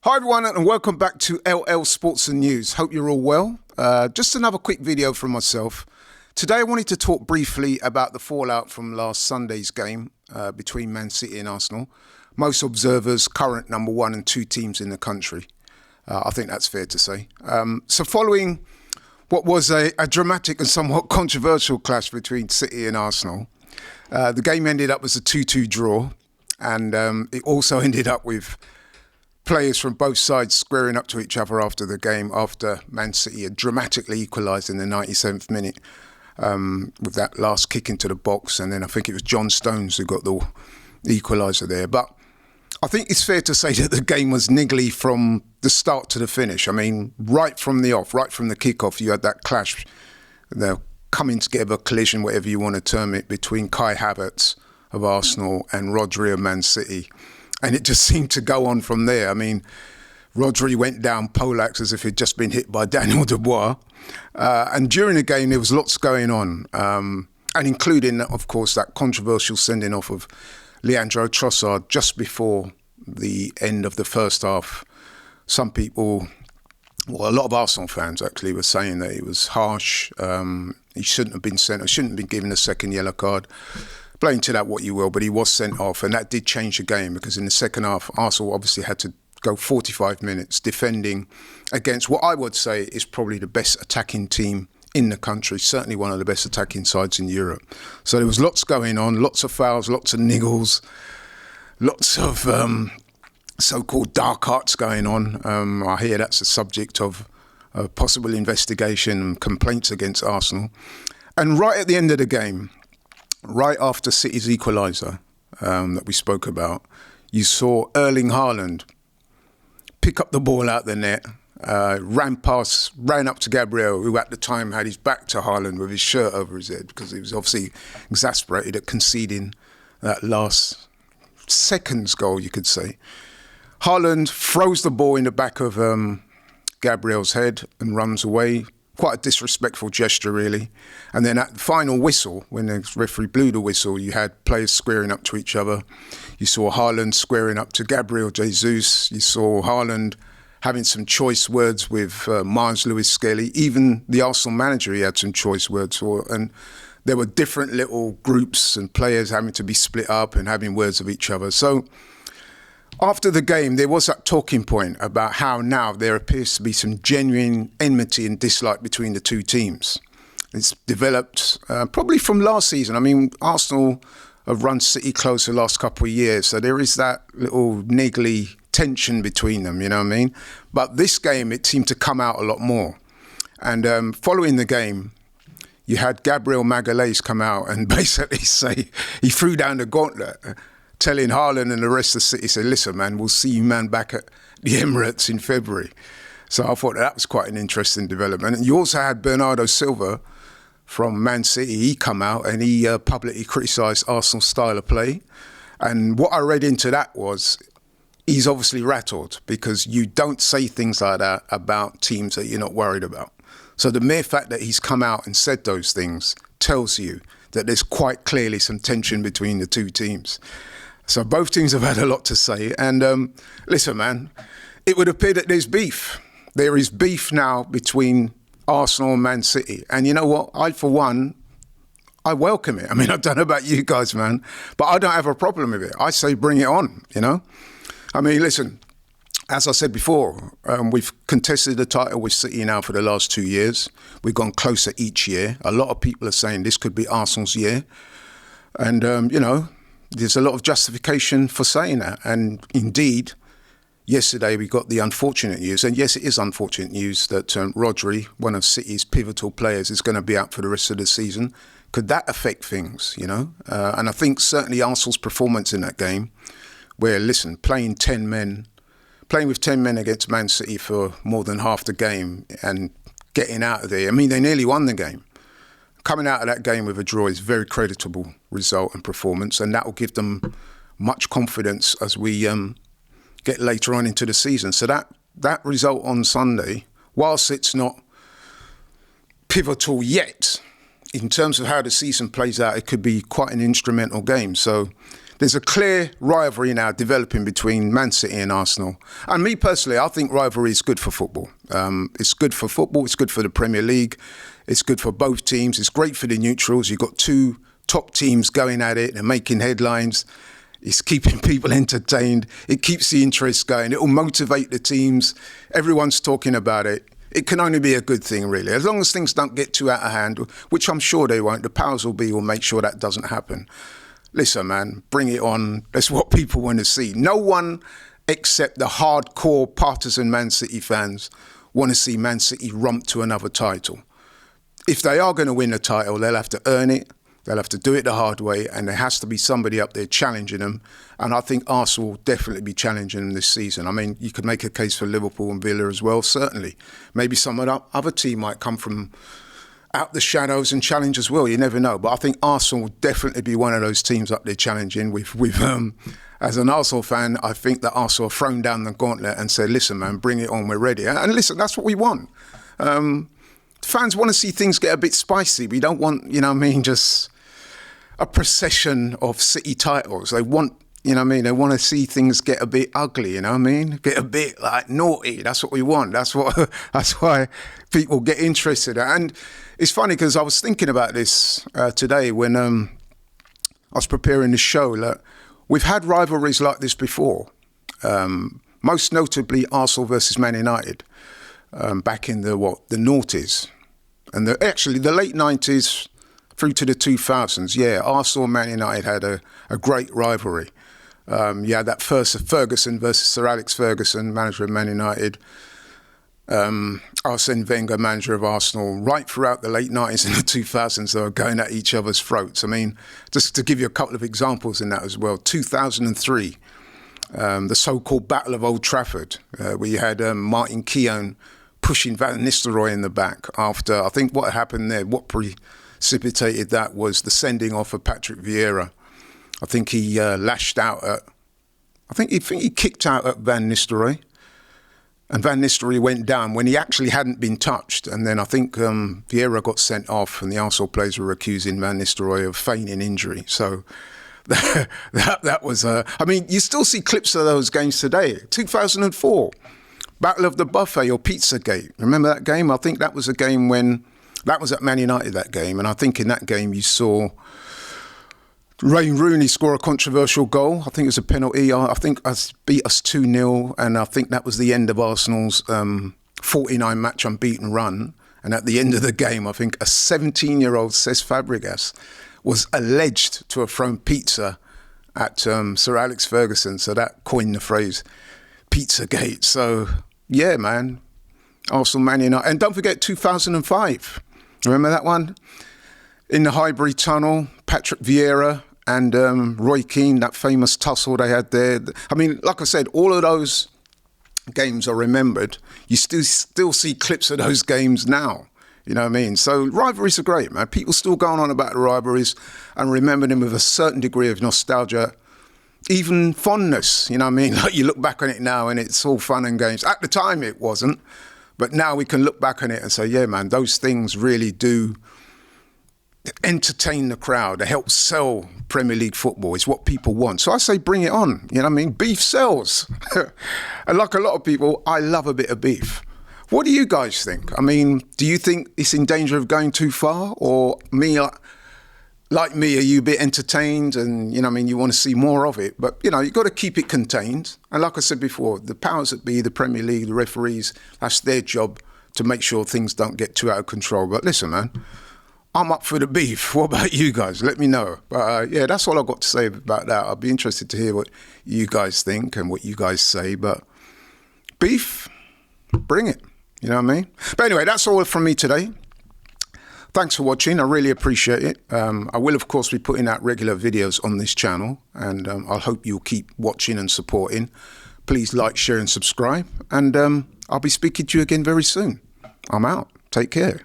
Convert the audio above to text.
Hi everyone and welcome back to LL Sports and News. Hope you're all well. Just another quick video from myself. Today I wanted to talk briefly about the fallout from last Sunday's game between Man City and Arsenal. Most observers, current number 1 and 2 teams in the country. I think that's fair to say. So following what was a dramatic and somewhat controversial clash between City and Arsenal, the game ended up as a 2-2 draw, and it also ended up with players from both sides squaring up to each other after the game, after Man City had dramatically equalised in the 97th minute with that last kick into the box. And then I think it was John Stones who got the equaliser there. But I think it's fair to say that the game was niggly from the start to the finish. I mean, right from the kick-off, you had that clash, the coming together collision, whatever you want to term it, between Kai Havertz of Arsenal and Rodri of Man City. And it just seemed to go on from there. I mean, Rodri went down Polax as if he'd just been hit by Daniel Dubois. And during the game, there was lots going on, and including, of course, that controversial sending off of Leandro Trossard just before the end of the first half. Some people, well, a lot of Arsenal fans actually were saying that it was harsh. He shouldn't have been sent, or shouldn't have been given a second yellow card. Blame to that what you will, but he was sent off, and that did change the game because in the second half, Arsenal obviously had to go 45 minutes defending against what I would say is probably the best attacking team in the country, certainly one of the best attacking sides in Europe. So there was lots going on, lots of fouls, lots of niggles, lots of so-called dark arts going on. I hear that's the subject of a possible investigation and complaints against Arsenal. And right at the end of the game, right after City's equaliser that we spoke about, you saw Erling Haaland pick up the ball out the net, ran up to Gabriel, who at the time had his back to Haaland with his shirt over his head because he was obviously exasperated at conceding that last seconds goal, you could say. Haaland throws the ball in the back of Gabriel's head and runs away. Quite a disrespectful gesture, really. And then at the final whistle, when the referee blew the whistle, you had players squaring up to each other. You saw Haaland squaring up to Gabriel Jesus. You saw Haaland having some choice words with Miles Lewis-Skelly. Even the Arsenal manager, he had some choice words for. And there were different little groups and players having to be split up and having words of each other. So after the game, there was that talking point about how now there appears to be some genuine enmity and dislike between the two teams. It's developed probably from last season. I mean, Arsenal have run City close the last couple of years, so there is that little niggly tension between them, you know what I mean? But this game, it seemed to come out a lot more. And following the game, you had Gabriel Magalhaes come out and basically say, he threw down the gauntlet, telling Haaland and the rest of the City, say, listen, man, we'll see you, man, back at the Emirates in February. So I thought that was quite an interesting development. And you also had Bernardo Silva from Man City. He come out and he publicly criticised Arsenal's style of play. And what I read into that was he's obviously rattled because you don't say things like that about teams that you're not worried about. So the mere fact that he's come out and said those things tells you that there's quite clearly some tension between the two teams. So both teams have had a lot to say. And listen, man, it would appear that there's beef. There is beef now between Arsenal and Man City. And you know what? I, for one, I welcome it. I mean, I don't know about you guys, man, but I don't have a problem with it. I say bring it on, you know? I mean, listen, as I said before, we've contested the title with City now for the last 2 years. We've gone closer each year. A lot of people are saying this could be Arsenal's year. And, you know, there's a lot of justification for saying that. And indeed, yesterday we got the unfortunate news, and yes, it is unfortunate news, that Rodri, one of City's pivotal players, is going to be out for the rest of the season. Could that affect things, you know? And I think certainly Arsenal's performance in that game, where, listen, playing with 10 men against Man City for more than half the game and getting out of there. I mean, they nearly won the game. Coming out of that game with a draw is a very creditable result and performance, and that will give them much confidence as we get later on into the season. So that result on Sunday, whilst it's not pivotal yet, in terms of how the season plays out, it could be quite an instrumental game. So there's a clear rivalry now developing between Man City and Arsenal. And me personally, I think rivalry is good for football. It's good for football. It's good for the Premier League. It's good for both teams. It's great for the neutrals. You've got two top teams going at it and making headlines. It's keeping people entertained. It keeps the interest going. It will motivate the teams. Everyone's talking about it. It can only be a good thing, really. As long as things don't get too out of hand, which I'm sure they won't. The powers will make sure that doesn't happen. Listen, man, bring it on. That's what people want to see. No one except the hardcore partisan Man City fans want to see Man City romp to another title. If they are going to win the title, they'll have to earn it. They'll have to do it the hard way, and there has to be somebody up there challenging them. And I think Arsenal will definitely be challenging them this season. I mean, you could make a case for Liverpool and Villa as well, certainly. Maybe some other team might come from out the shadows and challenge as well. You never know. But I think Arsenal will definitely be one of those teams up there challenging. As an Arsenal fan, I think that Arsenal have thrown down the gauntlet and said, listen, man, bring it on, we're ready. And listen, that's what we want. Fans want to see things get a bit spicy. We don't want, just a procession of City titles. They want, they want to see things get a bit ugly, get a bit like naughty. That's what we want. That's why people get interested. And it's funny because I was thinking about this today when I was preparing the show. That we've had rivalries like this before, most notably Arsenal versus Man United back in the noughties. And the late 90s through to the 2000s, yeah, Arsenal and Man United had a great rivalry. You had that first Ferguson versus Sir Alex Ferguson, manager of Man United, Arsene Wenger, manager of Arsenal. Right throughout the late 90s and the 2000s, they were going at each other's throats. I mean, just to give you a couple of examples in that as well, 2003, the so-called Battle of Old Trafford, where you had Martin Keown pushing Van Nistelrooy in the back after, I think what happened there, what precipitated that was the sending off of Patrick Vieira. I think he lashed out at, I think he kicked out at Van Nistelrooy, and Van Nistelrooy went down when he actually hadn't been touched. And then I think Vieira got sent off, and the Arsenal players were accusing Van Nistelrooy of feigning injury. So that was, I mean, you still see clips of those games today. 2004. Battle of the Buffet or Pizzagate. Remember that game? I think that was a game that was at Man United, that game. And I think in that game you saw Wayne Rooney score a controversial goal. I think it was a penalty. I think us beat us 2-0. And I think that was the end of Arsenal's 49-match unbeaten run. And at the end of the game, I think a 17-year-old Cesc Fabregas was alleged to have thrown pizza at Sir Alex Ferguson. So that coined the phrase Pizzagate. So yeah, man, Arsenal, Man United. And don't forget 2005. Remember that one? In the Highbury Tunnel, Patrick Vieira and Roy Keane, that famous tussle they had there. I mean, like I said, all of those games are remembered. You still see clips of those games now. You know what I mean? So rivalries are great, man. People still going on about the rivalries and remember them with a certain degree of nostalgia, even fondness, you know what I mean? Like you look back on it now and it's all fun and games. At the time it wasn't, but now we can look back on it and say, yeah, man, those things really do entertain the crowd. They help sell Premier League football. It's what people want. So I say bring it on, you know what I mean? Beef sells. And like a lot of people, I love a bit of beef. What do you guys think? I mean, do you think it's in danger of going too far? Or like me, are you a bit entertained and, you know what I mean, you want to see more of it? But, you've got to keep it contained. And like I said before, the powers that be, the Premier League, the referees, that's their job to make sure things don't get too out of control. But listen, man, I'm up for the beef. What about you guys? Let me know. But yeah, that's all I've got to say about that. I'd be interested to hear what you guys think and what you guys say. But beef, bring it. You know what I mean? But anyway, that's all from me today. Thanks for watching. I really appreciate it. I will, of course, be putting out regular videos on this channel, and I hope you'll keep watching and supporting. Please like, share, and subscribe. And I'll be speaking to you again very soon. I'm out. Take care.